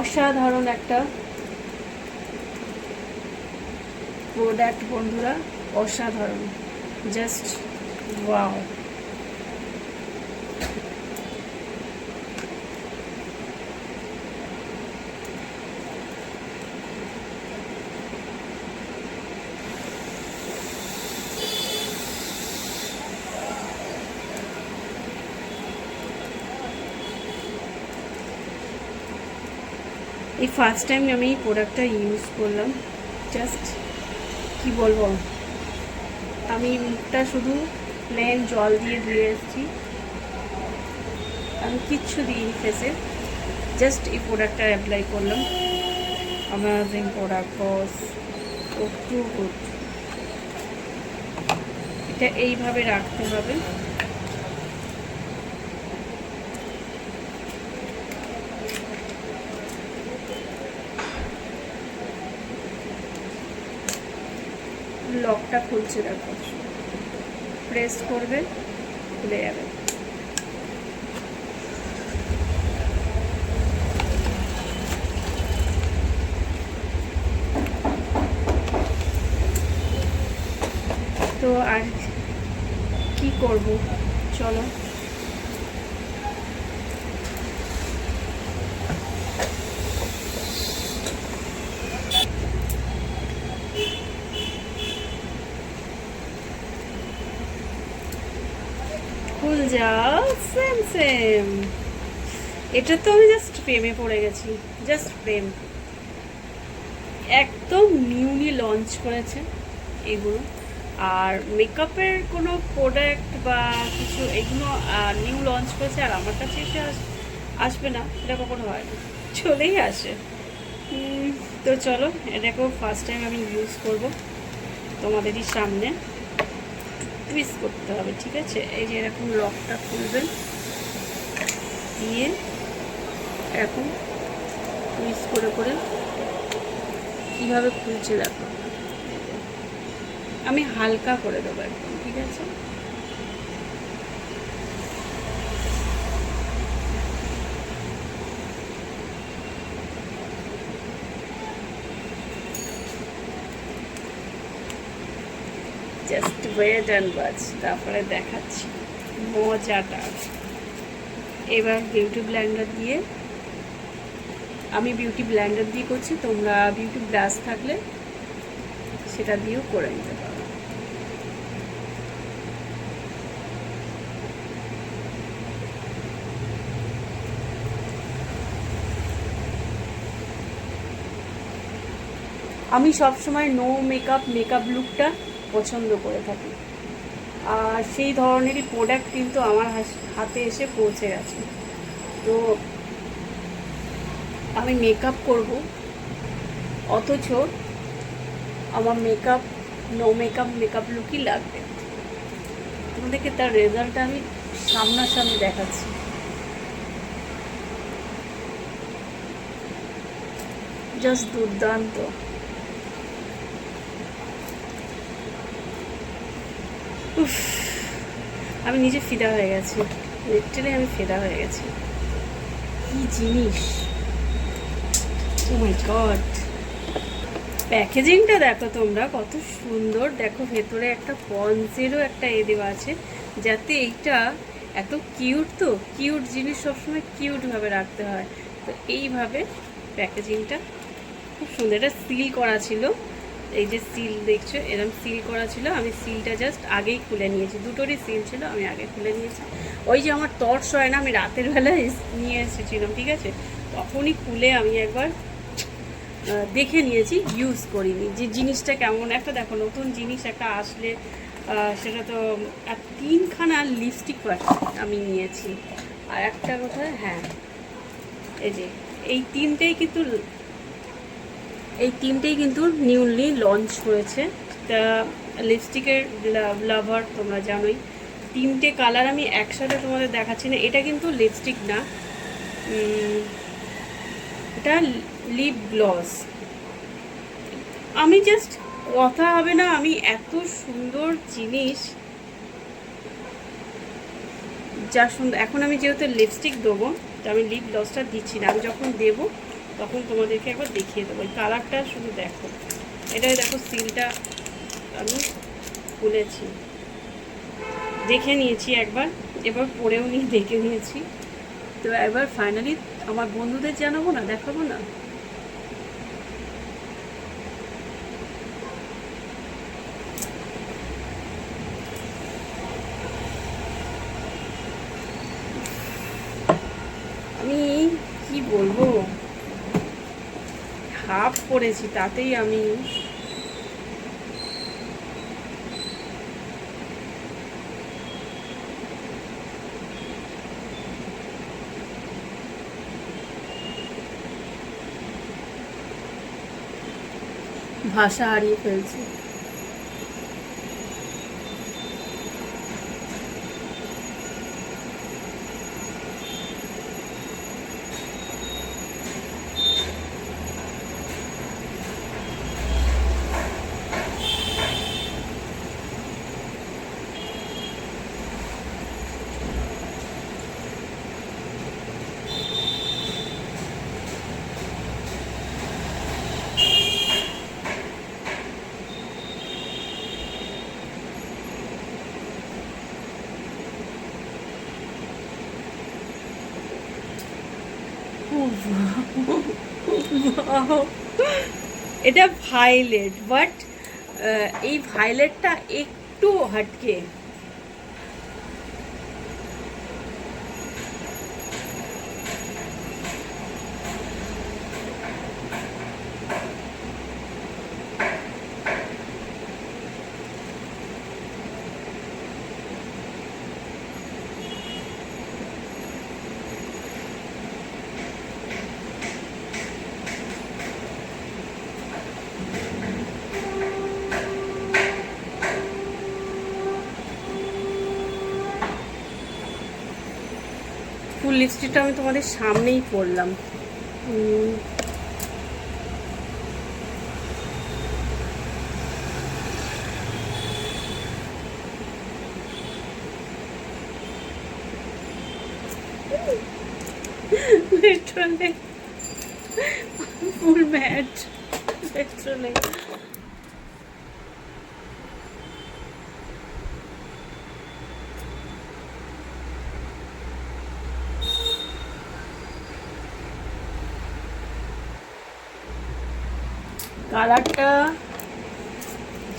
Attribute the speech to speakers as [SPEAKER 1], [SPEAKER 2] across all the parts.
[SPEAKER 1] অসাধারণ একটা প্রোডাক্ট বন্ধুরা, অসাধারণ, জাস্ট ওয়াও। এই ফার্স্ট টাইম আমি এই প্রোডাক্টটা ইউজ করলাম, জাস্ট কি বলবো, আমি মুখটা শুধু প্লেন জল দিয়ে ধুয়ে এসেছি, আমি কিচ্ছু দিইনি ফেসে, জাস্ট এই প্রোডাক্টটা অ্যাপ্লাই করলাম। অ্যামেজিং প্রোডাক্ট বস, ও টু গুড। এটা এইভাবে রাখতে হবে, লকটা খুলছে দেখো, প্রেস করবে খুলে যাবে। তো আর কি করব, চলো খুল যাও। সেম সেম, এটা তো আমি জাস্ট প্রেমে পড়ে গেছি, জাস্ট প্রেম। একদম নিউলি লঞ্চ করেছে এগুলো। আর মেকআপের কোনো প্রোডাক্ট বা কিছু এগুলো নিউ লঞ্চ করেছে আর আমার কাছে এসে আসবে না, সেটা কখনো হয় না, চলেই আসে। তো চলো, এটাকেও ফার্স্ট টাইম আমি ইউজ করব তোমাদেরই সামনে। টুইস্ট করতে হবে, ঠিক আছে? এই যে এরকম লকটা খুলবেন, দিয়ে এরকম টুইস্ট করে করে কীভাবে খুলছে দেখো। আমি হালকা করে দেবো একদম, ঠিক আছে? জাস্ট ওয়েট অ্যান্ড ওয়াচ, তারপরে দেখাচ্ছি মজাটা। এবার বিউটি ব্লেন্ডার দিয়ে, আমি বিউটি ব্লেন্ডার দিয়ে করছি, তোমরা বিউটি ব্রাশ থাকলে সেটা দিয়েও করে নিতে পারো। আমি সবসময় নো মেকআপ লুকটা পছন্দ করে থাকি, আর সেই ধরনেরই প্রোডাক্ট কিন্তু আমার হাতে এসে পৌঁছে গেছে। তো আমি মেকআপ করব, অথচ আমার নো মেকআপ লুকই লাগবে। তোমাদেরকে তার রেজাল্টটা আমি সামনাসামনি দেখাচ্ছি। জাস্ট দুর্দান্ত। আমি নিজে ফিদা হয়ে গেছি, লিটারালি আমি ফিদা হয়ে গেছি। কি জিনিস, ও মাই গড। প্যাকেজিংটা দেখো তোমরা, কত সুন্দর। দেখো ভেতরে একটা পন্সেরও একটা দেওয়া আছে, যাতে এইটা এত কিউট, তো কিউট জিনিস সবসময় কিউটভাবে রাখতে হয়। তো এইভাবে প্যাকেজিংটা খুব সুন্দর। এটা সিল করা ছিল, এই যে সিল দেখছো, এরকম সিল করা ছিল। আমি সিলটা জাস্ট আগেই খুলে নিয়েছি, দুটোরই সিল ছিল, আমি আগে খুলে নিয়েছি। ওই যে আমার টর্চ হয় না, আমি রাতের বেলায় নিয়ে এসেছিলাম, ঠিক আছে? তখনই খুলে আমি একবার দেখে নিয়েছি, ইউজ করিনি যে জিনিসটা কেমন। একটা দেখো, নতুন জিনিস একটা আসলে সেটা তো। আর 3খানা লিপস্টিক আমি নিয়েছি। আর একটা কথা, হ্যাঁ, এই যে এই তিনটেই কিন্তু নিউলি লঞ্চ করেছে। তা লিপস্টিকের লাভার তোমরা জানোই। 3টে কালার আমি একসাথে তোমাদের দেখাচ্ছি না, এটা কিন্তু লিপস্টিক না, এটা লিপ গ্লস। আমি জাস্ট কথা হবে না, আমি এত সুন্দর জিনিস, যা সুন্দর। এখন আমি যেহেতু লিপস্টিক দেবো, তো আমি লিপ গ্লসটা দিচ্ছি না, আমি যখন দেবো তখন তোমাদেরকে একবার দেখিয়ে দেবো। ওই কালারটা শুধু দেখো, এটাই দেখো সিলটা আমি খুলেছি, দেখে নিয়েছি একবার, এবার পরেও নিয়ে দেখে নিয়েছি। তো একবার ফাইনালি আমার বন্ধুদের জানাবো না, দেখাবো না। আমি কি বলবো, হাফ পরেছি তাতেই আমি ভাষা হারিয়ে ফেলছি। এটা ভায়োলেট, বাট এই ভায়োলেটটা একটু হটকে। ফুল লিপস্টিকটা আমি তোমাদের সামনেই পরলাম। Literally full mad, literally. কালারটা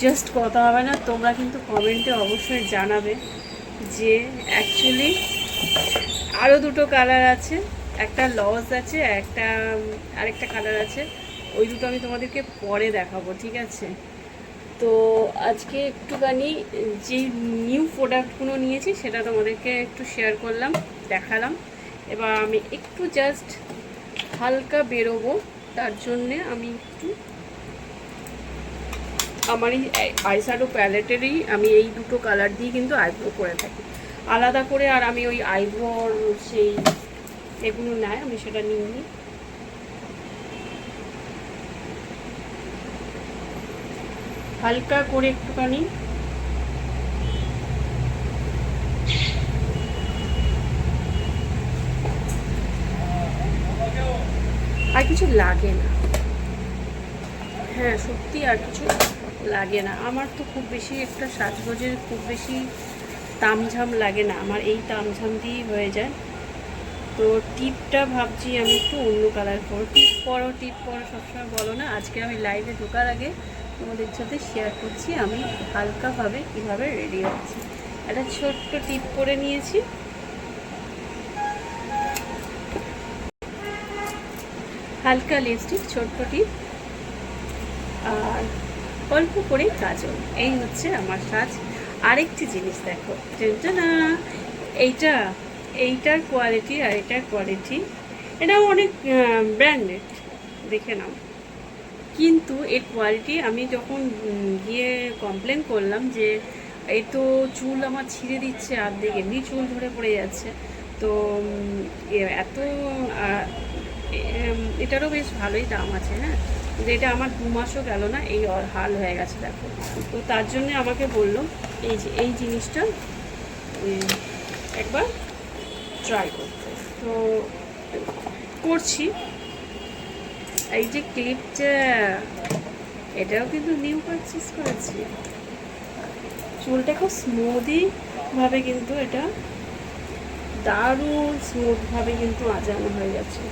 [SPEAKER 1] জাস্ট কথা হবে না, তোমরা কিন্তু কমেন্টে অবশ্যই জানাবে যে অ্যাকচুয়ালি আরও দুটো কালার আছে, একটা লস আছে, একটা আরেকটা কালার আছে, ওই দুটো আমি তোমাদেরকে পরে দেখাবো, ঠিক আছে? তো আজকে একটুখানি যে নিউ প্রোডাক্টগুলো নিয়েছি সেটা তোমাদেরকে একটু শেয়ার করলাম, দেখালাম। এবার আমি একটু জাস্ট হালকা বেরোবো, তার জন্যে আমি একটু আমার এই আইশ্যাডো প্যালেটেরই আমি এই দুটো কালার দিয়ে কিন্তু আইব্রো করে থাকি আলাদা করে। আর আমি ওই আইব্রোর সেই এগুলো নাই, আমি সেটা নিইনি। হালকা করে একটুখানি আর কিছু লাগে না, হ্যাঁ সত্যি আর কিছু লাগে না। আমার তো খুব বেশি একটা সাজগোজের খুব বেশি তামঝাম লাগে না, আমার এই তামঝাম দিয়েই হয়ে যায়। তো টিপটা ভাবছি আমি একটু অন্য কালার করো। টিপ পরো সবসময় বলো না, আজকে আমি লাইভে ঢোকার আগে তোমাদের সাথে শেয়ার করছি আমি হালকাভাবে কীভাবে রেডি হচ্ছি। একটা ছোট্ট টিপ করে নিয়েছি, হালকা লিপস্টিক, ছোট্ট টিপ, আর অল্প করে কাজল। এই হচ্ছে আমার সাজ। আরেকটি জিনিস দেখো, না এইটার কোয়ালিটি আর এটার কোয়ালিটি, এটাও অনেক ব্র্যান্ডেড, দেখে নাও। কিন্তু এর কোয়ালিটি আমি যখন গিয়ে কমপ্লেন করলাম যে এই তো চুল আমার ছিঁড়ে দিচ্ছে, আর্ধেক এমনি চুল ধরে পড়ে যাচ্ছে, তো এত এটারও বেশ ভালোই দাম আছে, হ্যাঁ, কিন্তু এটা আমার 2 মাসও গেল না, এই হাল হয়ে গেছে দেখো। তো তার জন্যে আমাকে বললো এই জিনিসটা একবার ট্রাই করতে, তো করছি। এই যে ক্লিপটা, এটাও কিন্তু নিউ পারচেস করেছি। চুলটা খুব স্মুদি ভাবে কিন্তু এটা দারুণ স্মুথ ভাবে কিন্তু আজানো হয়ে গেছে।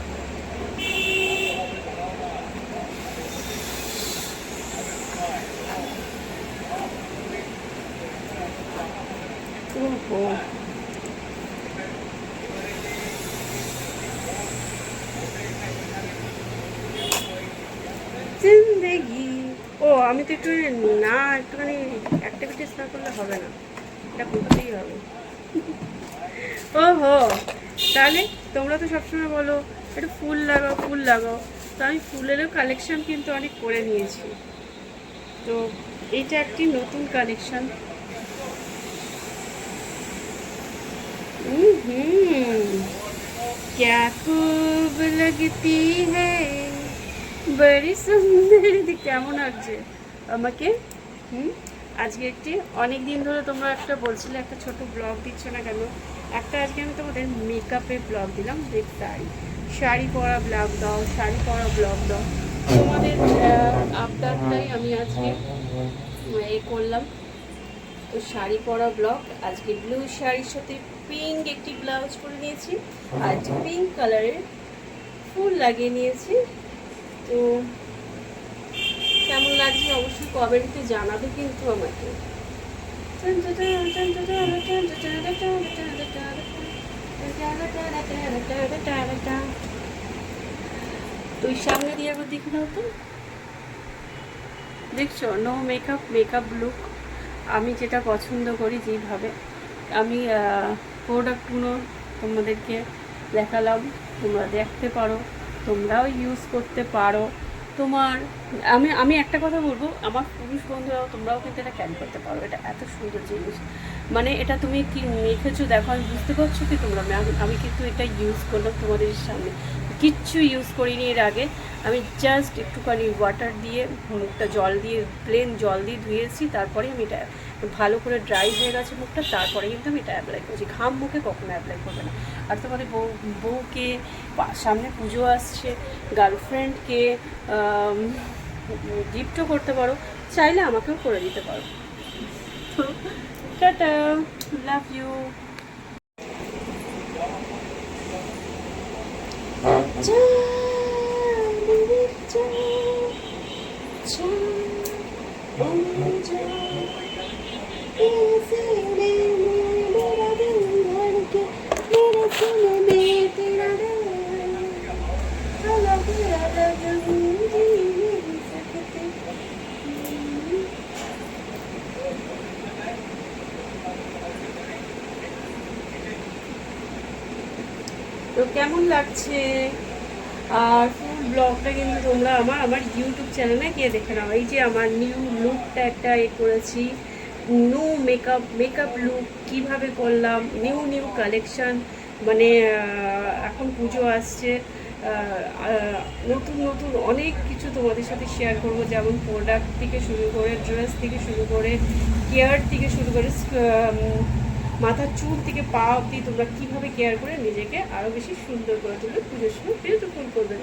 [SPEAKER 1] ওহো, জিন্দেগি। ও আমি তো একটুখানি অ্যাক্টিভিটিস না করলে হবে না, এটা করতেই হবে। ওহো, তাহলে তোমরা তো সবসময় বলো একটু ফুল লাগাও ফুল লাগাও, তো আমি ফুলেরও কালেকশন কিন্তু অনেক করে নিয়েছি। তো এটা একটি নতুন কালেকশন। क्या खूब लगती है बड़ी সুন্দর। কেমন লাগছে আমাকে? আজকে একটি অনেক দিন ধরে তোমরা একটা বলছিলে একটা ছোট ব্লগ দিচ্ছ না কেন, একটা আজকে আমি তোমাদের মেকআপের ব্লগ দিলাম। যে শাড়ি পরা ব্লগ দাও, শাড়ি পরা ব্লগ দাও, তোমাদের আবদারটাই আমি আজকে করলাম। তো শাড়ি পরা ব্লগ, আজকে ব্লু শাড়ির সাথে পিঙ্ক একটি ব্লাউজ পরে নিয়েছি, আর পিঙ্ক কালারের ফুল লাগিয়ে নিয়েছি। তো কেমন লাগছে অবশ্যই কমেন্টে জানাবে কিন্তু আমাকে। তুই সামনে দিয়ে একবার দেখে নাও তো, দেখছো নো মেকআপ, মেকআপ লুক আমি যেটা পছন্দ করি, যেভাবে আমি প্রোডাক্টগুলো তোমাদেরকে দেখালাম, তোমরা দেখতে পারো, তোমরাও ইউজ করতে পারো। আমি একটা কথা বলবো, আমার পুরুষ বন্ধুরাও তোমরাও কিন্তু এটা ক্যারি করতে পারো। এটা এত সুন্দর জিনিস, মানে এটা তুমি কি মেখেছো দেখো, আমি বুঝতে পারছো কি তোমরা, আমি কিন্তু এটা ইউজ করলাম তোমাদের সামনে, কিচ্ছু ইউজ করিনি এর আগে। আমি জাস্ট একটুখানি ওয়াটার দিয়ে, মুখটা জল দিয়ে, প্লেন জল দিয়ে ধুয়েছি, তারপরে আমি এটা ভালো করে ড্রাই হয়ে গেছে মুখটা, তারপরে কিন্তু আমি এটা অ্যাপ্লাই করছি। ঘাম মুখে কখনো অ্যাপ্লাই করবে না। আর তোমাদের বউকে, সামনে পুজো আসছে, গার্লফ্রেন্ডকে গিফটও করতে পারো, চাইলে আমাকেও করে দিতে পারো। তো টাটা, লাভ ইউ। তো কেমন লাগছে? আর ফুল ব্লগটা কিন্তু তোমরা আমার ইউটিউব চ্যানেলে গিয়ে দেখে নাও। এই যে আমার নিউ লুকটা একটা করেছি, নিউ মেকআপ লুক কীভাবে করলাম, নিউ কালেকশান, মানে এখন পুজো আসছে, নতুন নতুন অনেক কিছু তোমাদের সাথে শেয়ার করবো, যেমন প্রোডাক্ট থেকে শুরু করে, ড্রেস থেকে শুরু করে, কেয়ার থেকে শুরু করে, মাথার চুল থেকে পা অবধি তোমরা কীভাবে কেয়ার করে নিজেকে আরও বেশি সুন্দর করে তুলবে, পুজোর সময় বিউটিফুল করবে।